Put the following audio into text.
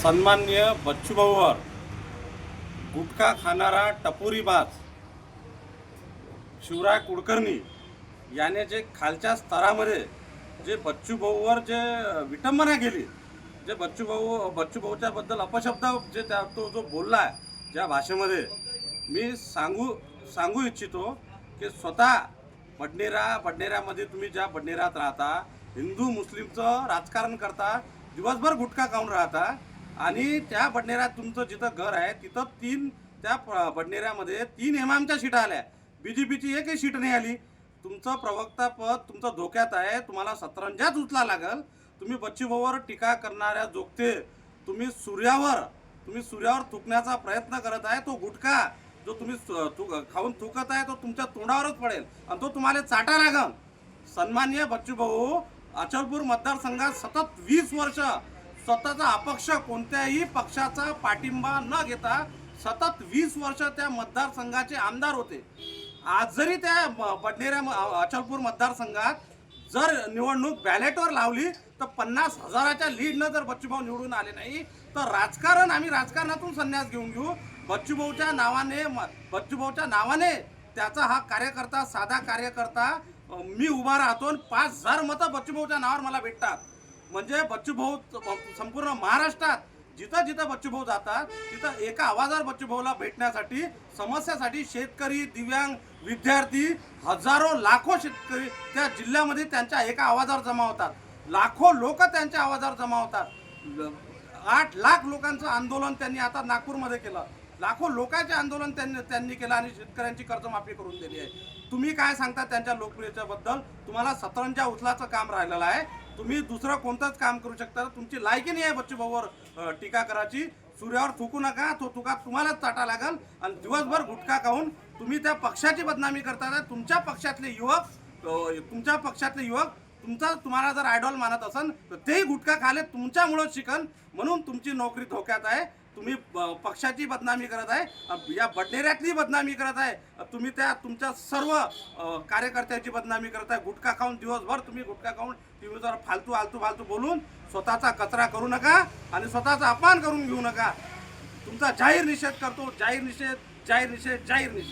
सन्माननीय बच्चूभाऊवर गुटखा खाणारा टपोरीबाज शिवराय कुलकर्णी याने जे खालच्या स्तरामध्ये जे बच्चूभाऊवर जे विटंबना केली, जे बच्चूभाऊच्या बद्दल अपशब्द जे तो जो बोलला आहे ज्या भाषेमध्ये, मी सांगू इच्छितो की स्वतः बडनेरामध्ये तुम्ही ज्या बडनेरात राहता, हिंदू मुस्लिमचं राजकारण करता, दिवसभर गुटखा खाऊन राहता आणि त्या बडनेरात तुमचं जिथं घर आहे तिथं त्या बडनेऱ्यामध्ये 3 इमामच्या सीटा आल्या, बीजेपीची एकही सीट नाही आली. तुमचं प्रवक्ता पद तुमचं धोक्यात आहे, तुम्हाला सतरंजाच उचला लागल. तुम्ही बच्चूभाऊवर टीका करणाऱ्या जोगते तुम्ही सूर्यावर थुकण्याचा प्रयत्न करत आहे. तो गुटखा जो तुम्ही खाऊन थुकत आहे तो तुमच्या तोंडावरच पडेल आणि तो तुम्हाला चाटा लागल. सन्माननीय बच्चूभाऊ अचलपूर मतदारसंघात सतत 20 वर्ष स्वतःचा अपक्ष कोणत्याही पक्षाचा पाठिंबा न घेता सतत 20 वर्ष त्या मतदारसंघाचे आमदार होते. आज जरी त्या बडनेरा अचलपूर मतदारसंघात जर निवडणूक बॅलेटवर लावली तर 50,000च्या लीडनं जर बच्चूभाऊ निवडून आले नाही तर आम्ही राजकारणातून संन्यास घेऊन घेऊ. बच्चूभाऊच्या नावाने त्याचा हा कार्यकर्ता, साधा कार्यकर्ता मी उभा राहतो आणि 5,000 मतं बच्चूभाऊच्या नावावर मला भेटतात. म्हणजे बच्चूभाऊ संपूर्ण महाराष्ट्रात जिथं बच्चूभाऊ जातात तिथं एका आवाजावर बच्चूभाऊला भेटण्यासाठी, समस्यासाठी शेतकरी, दिव्यांग, विद्यार्थी, हजारो लाखो शेतकरी त्या जिल्ह्यामध्ये त्यांच्या एका आवाजावर जमा होतात. लाखो लोक त्यांच्या आवाजावर जमा होतात. 8 लाख लोकांचं आंदोलन त्यांनी आता नागपूरमध्ये केलं. लाखो लोकांचे आंदोलन त्यांनी केलं आणि शेतकऱ्यांची कर्जमाफी करून दिली आहे. तुम्ही काय सांगता त्यांच्या लोकप्रियतेबद्दल? तुम्हाला सतरंजा उचलाचं काम राहिलेलं आहे. तुम्ही दुसरं कोणतंच काम करू शकता. तुमची लायकी नाही आहे बच्चूभाऊवर टीका करायची. सूर्यावर थुकू नका, तो तुका तुम्हालाच चाटा लागल आणि दिवसभर गुटखा खाऊन तुम्ही त्या पक्षाची बदनामी करता. तुमच्या पक्षातले युवक तुम्हाला जर आयडॉल मानत असन तर तेही गुटखा खाले तुमच्यामुळं शिकन, म्हणून तुमची नोकरी धोक्यात आहे. तुम्ही पक्षाची बदनामी करत आहे, या बडनेऱ्यातली बदनामी करत आहे. तुम्ही तुमच्या सर्व कार्यकर्त्याची बदनामी करत आहे. गुटखा खाऊन दिवसभर तुम्ही गुटखा खाऊन टीव्हीवर फालतू बोलून स्वतःचा कचरा करू नका आणि स्वतःचा अपमान करून घेऊ नका. तुमचा जाहीर निषेध करतो. जाहीर निषेध.